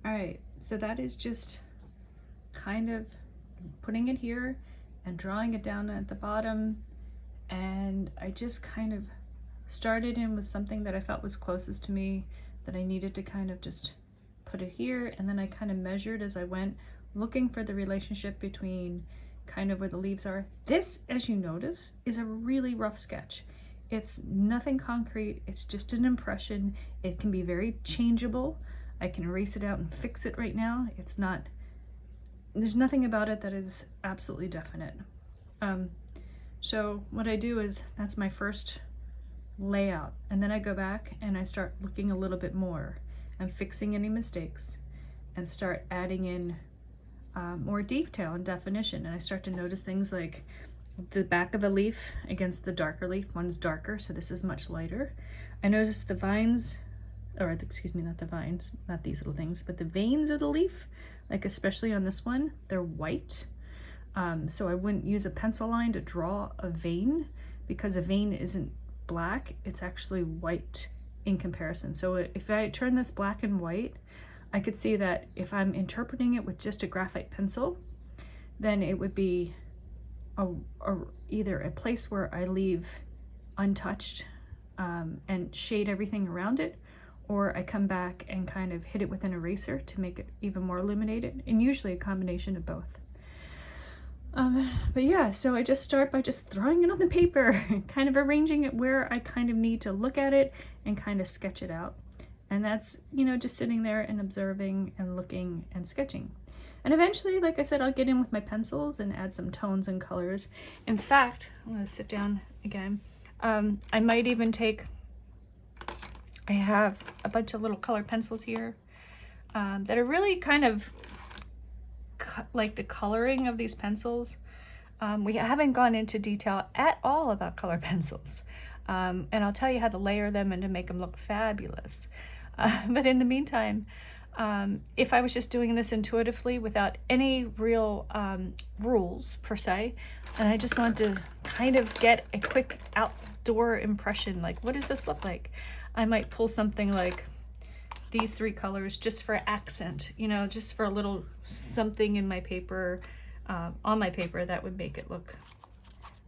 All right, so that is just kind of putting it here and drawing it down at the bottom. And I just kind of started in with something that I felt was closest to me, that I needed to kind of just put it here, and then I kind of measured as I went, looking for the relationship between kind of where the leaves are. This, as you notice, is a really rough sketch. It's nothing concrete, it's just an impression. It can be very changeable. I can erase it out and fix it right now. It's not, there's nothing about it that is absolutely definite. So what I do is, that's my first layout, and then I go back and I start looking a little bit more and fixing any mistakes and start adding in more detail and definition. And I start to notice things like the back of the leaf against the darker leaf. One's darker, so this is much lighter. I notice the vines, or excuse me, not the vines, not these little things, but the veins of the leaf, like especially on this one, they're white. So I wouldn't use a pencil line to draw a vein, because a vein isn't black, it's actually white in comparison. So if I turn this black and white, I could see that if I'm interpreting it with just a graphite pencil, then it would be either a place where I leave untouched and shade everything around it, or I come back and kind of hit it with an eraser to make it even more illuminated, and usually a combination of both. But yeah, so I just start by just throwing it on the paper, kind of arranging it where I kind of need to look at it and kind of sketch it out. And that's, you know, just sitting there and observing and looking and sketching. And eventually, like I said, I'll get in with my pencils and add some tones and colors. In fact, I'm gonna sit down again. I might even take, I have a bunch of little colored pencils here that are really kind of like the coloring of these pencils. We haven't gone into detail at all about color pencils. And I'll tell you how to layer them and to make them look fabulous. But in the meantime, if I was just doing this intuitively without any real rules per se, and I just wanted to kind of get a quick outdoor impression, like what does this look like? I might pull something like these three colors just for accent, you know, just for a little something in my paper, on my paper, that would make it look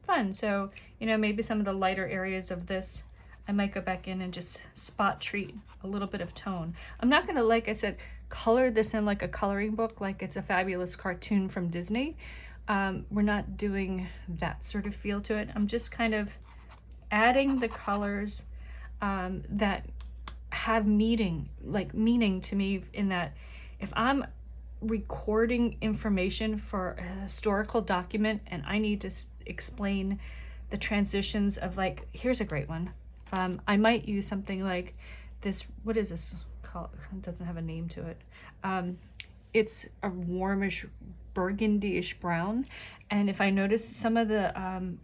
fun. So, you know, maybe some of the lighter areas of this, I might go back in and just spot treat a little bit of tone. I'm not gonna, like I said, color this in like a coloring book, like it's a fabulous cartoon from Disney. We're not doing that sort of feel to it. I'm just kind of adding the colors that have meaning to me, in that if I'm recording information for a historical document and I need to explain the transitions of, like, here's a great one. I might use something like this. What is this called? It doesn't have a name to it. It's a warmish burgundy-ish brown, and if I notice some of the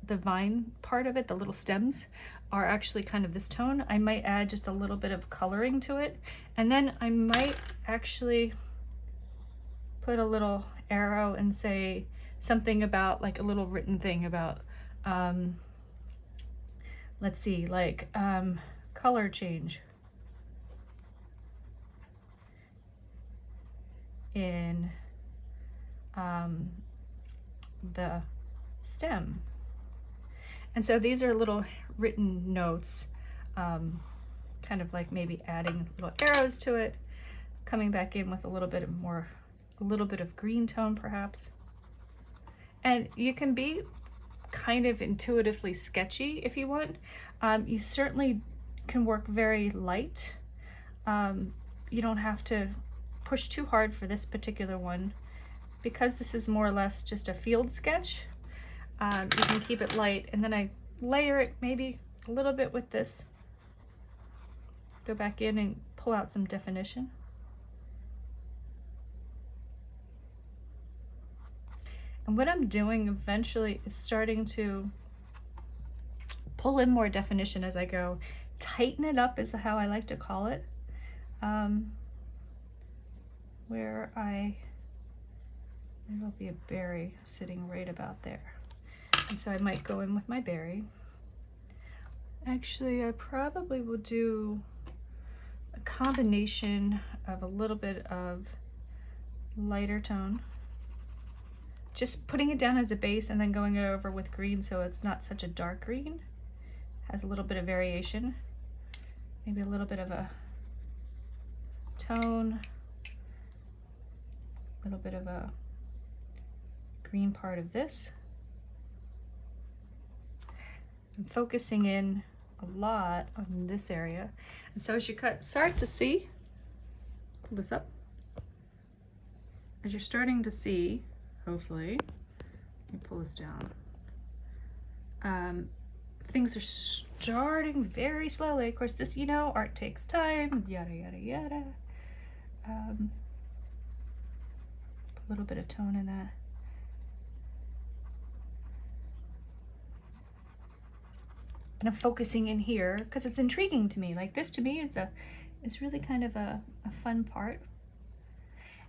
vine part of it, the little stems, are actually kind of this tone, I might add just a little bit of coloring to it, and then I might actually put a little arrow and say something about, like, a little written thing about let's see, like color change in the stem. And so these are little written notes, kind of like maybe adding little arrows to it, coming back in with a little bit of green tone perhaps. And you can be kind of intuitively sketchy if you want. You certainly can work very light. You don't have to push too hard for this particular one, because this is more or less just a field sketch. You can keep it light, and then I layer it maybe a little bit with this. Go back in and pull out some definition. And what I'm doing eventually is starting to pull in more definition as I go. Tighten it up is how I like to call it. Where there'll be a berry sitting right about there. And so I might go in with my berry. Actually, I probably will do a combination of a little bit of lighter tone, just putting it down as a base and then going over with green so it's not such a dark green, has a little bit of variation, maybe a little bit of a tone, a little bit of a green part of this. I'm focusing in a lot on this area. And so as you start to see, let's pull this up. As you're starting to see, hopefully, let me pull this down. Things are starting very slowly. Of course, this, you know, art takes time, yada, yada, yada. A little bit of tone in that. And I'm focusing in here because it's intriguing to me. Like this to me is really kind of a fun part.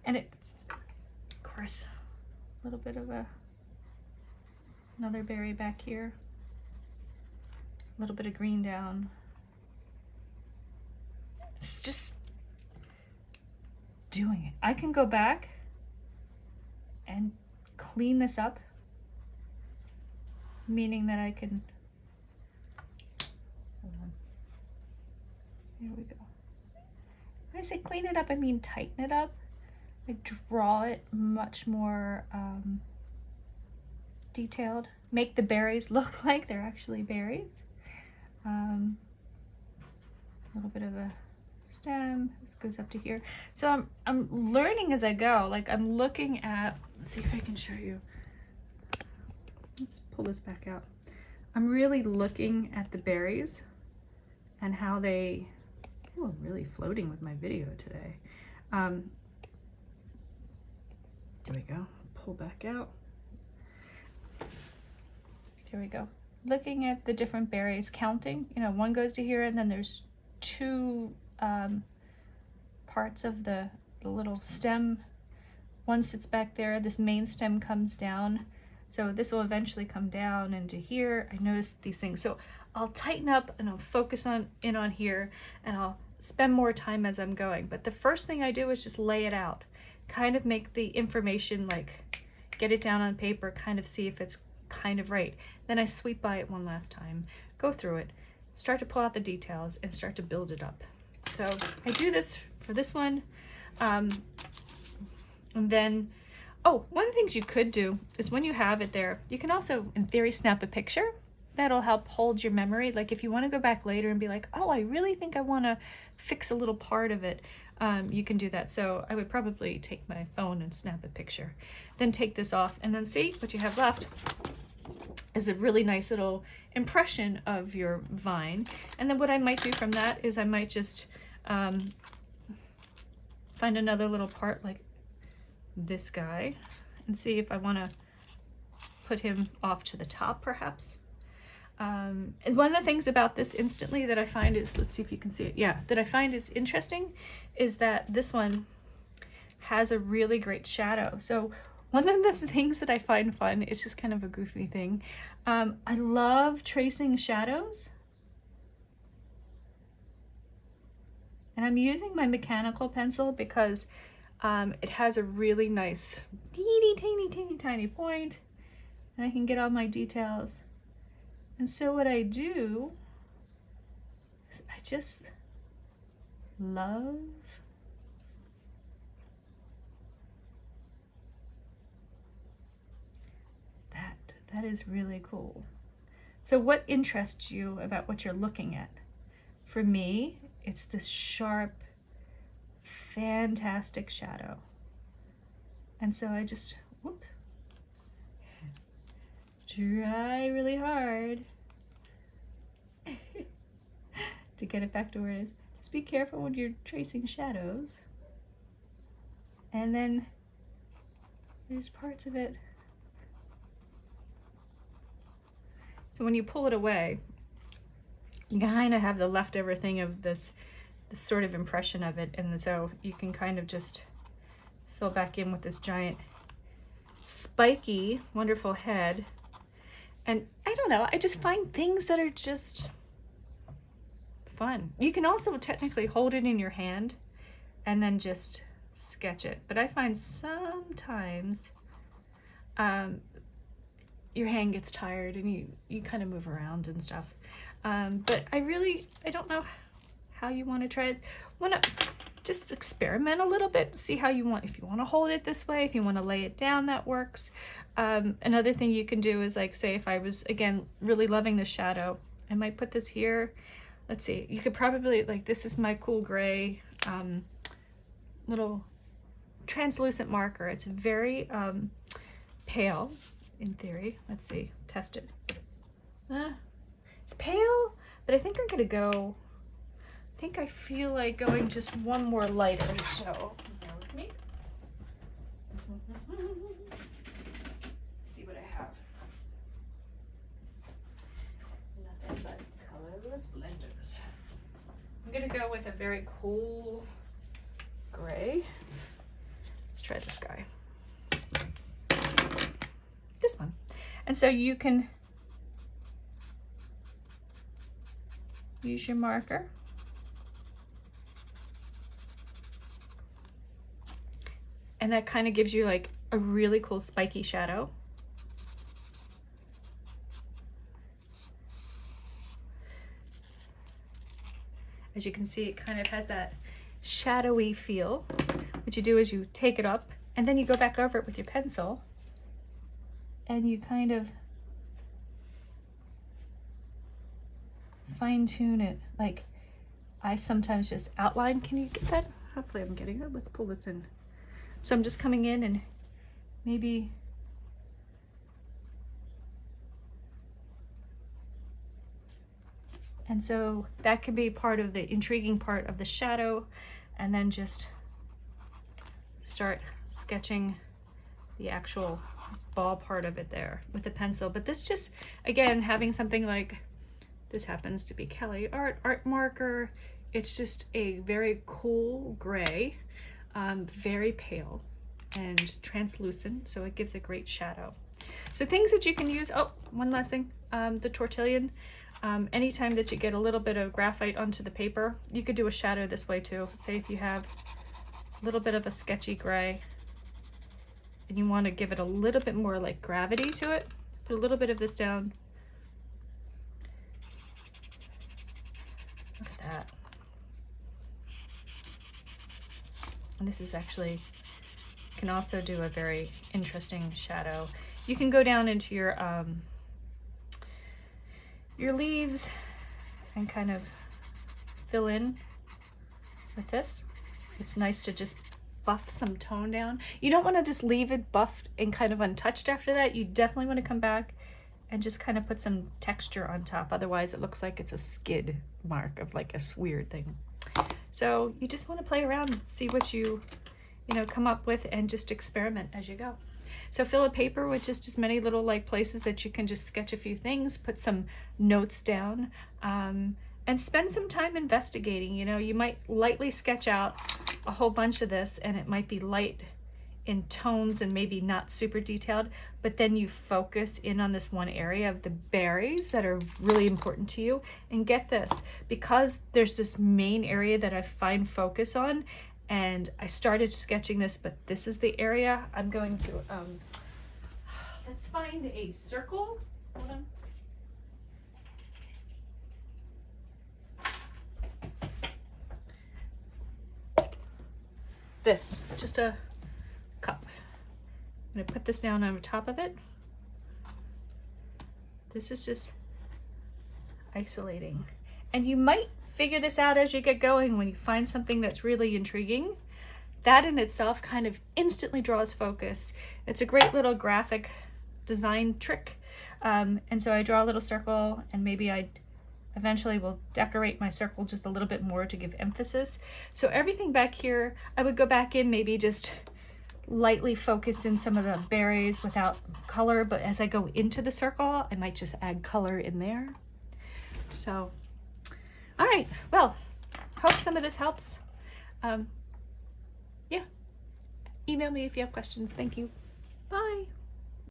And it's, of course, a little bit of another berry back here. A little bit of green down. It's just doing it. I can go back and clean this up, meaning that I can, hold on. There we go. When I say clean it up, I mean tighten it up. I draw it much more detailed. Make the berries look like they're actually berries. A little bit of a stem. This goes up to here. So I'm learning as I go. Like I'm looking at, let's see if I can show you. Let's pull this back out. I'm really looking at the berries and how they, oh, I'm really floating with my video today. There we go. Pull back out. There we go. Looking at the different berries, counting, you know, one goes to here and then there's two parts of the little stem. One sits back there, this main stem comes down. So this will eventually come down into here. I noticed these things. So I'll tighten up and I'll focus in on here and I'll spend more time as I'm going. But the first thing I do is just lay it out, kind of make the information, like get it down on paper, kind of see if it's kind of right. Then I sweep by it one last time, go through it, start to pull out the details and start to build it up. So I do this for this one. And then, oh, one thing you could do is when you have it there, you can also, in theory, snap a picture. That'll help hold your memory. Like if you want to go back later and be like, oh, I really think I want to fix a little part of it, you can do that. So I would probably take my phone and snap a picture, then take this off and then see what you have left is a really nice little impression of your vine. And then what I might do from that is I might just find another little part like this guy and see if I want to put him off to the top perhaps. And one of the things about this instantly that I find is, let's see if you can see it, yeah, that I find is interesting is that this one has a really great shadow. So one of the things that I find fun, it's just kind of a goofy thing. I love tracing shadows. And I'm using my mechanical pencil because it has a really nice, teeny tiny point. And I can get all my details. And so what I do is I just love that. That is really cool. So what interests you about what you're looking at? For me, it's this sharp, fantastic shadow. And so I just, whoop, try really hard to get it back to where it is. Just be careful when you're tracing shadows. And then there's parts of it. So when you pull it away, you kind of have the leftover thing of this sort of impression of it. And so you can kind of just fill back in with this giant spiky, wonderful head. And I don't know, I just find things that are just fun. You can also technically hold it in your hand and then just sketch it. But I find sometimes your hand gets tired and you kind of move around and stuff. But I don't know how you want to try it. Want to just experiment a little bit, see how you want. If you want to hold it this way, if you want to lay it down, that works. Another thing you can do is, like, say if I was, again, really loving the shadow, I might put this here. Let's see, you could probably, like, this is my cool gray little translucent marker. It's very pale in theory. Let's see, test it. It's pale, but I think I'm gonna go, I feel like going just one more lighter, so bear with me. See what I have. Nothing but colorless blenders. I'm gonna go with a very cool gray. Let's try this guy. This one. And so you can use your marker. And that kind of gives you like a really cool spiky shadow. As you can see, it kind of has that shadowy feel. What you do is you take it up and then you go back over it with your pencil and you kind of fine tune it. Like I sometimes just outline. Can you get that? Hopefully I'm getting it. Let's pull this in. So I'm just coming in and maybe and so that can be part of the intriguing part of the shadow, and then just start sketching the actual ball part of it there with the pencil. But this just, again, having something like this happens to be Kelly art marker. It's just a very cool gray. Very pale and translucent, so it gives a great shadow. So things that you can use, oh, one last thing, the tortillon. Anytime that you get a little bit of graphite onto the paper, you could do a shadow this way too. Say if you have a little bit of a sketchy gray and you want to give it a little bit more like gravity to it, put a little bit of this down. Look at that. And this is actually, can also do a very interesting shadow. You can go down into your leaves and kind of fill in with this. It's nice to just buff some tone down. You don't want to just leave it buffed and kind of untouched after that. You definitely want to come back and just kind of put some texture on top. Otherwise it looks like it's a skid mark of like a weird thing. So you just want to play around and see what you come up with and just experiment as you go. So fill a paper with just as many little like places that you can just sketch a few things, put some notes down, and spend some time investigating. You might lightly sketch out a whole bunch of this and it might be light in tones and maybe not super detailed, but then you focus in on this one area of the berries that are really important to you. And get this, because there's this main area that I find focus on, and I started sketching this, but this is the area I'm going to, let's find a circle. Hold on. This, just a cup. I'm gonna put this down over top of it. This is just isolating. And you might figure this out as you get going when you find something that's really intriguing. That in itself kind of instantly draws focus. It's a great little graphic design trick. And so I draw a little circle, and maybe I eventually will decorate my circle just a little bit more to give emphasis. So everything back here, I would go back in, maybe just lightly focus in some of the berries without color, but as I go into the circle, I might just add color in there. So, all right, well, hope some of this helps. Yeah, email me if you have questions. Thank you. Bye.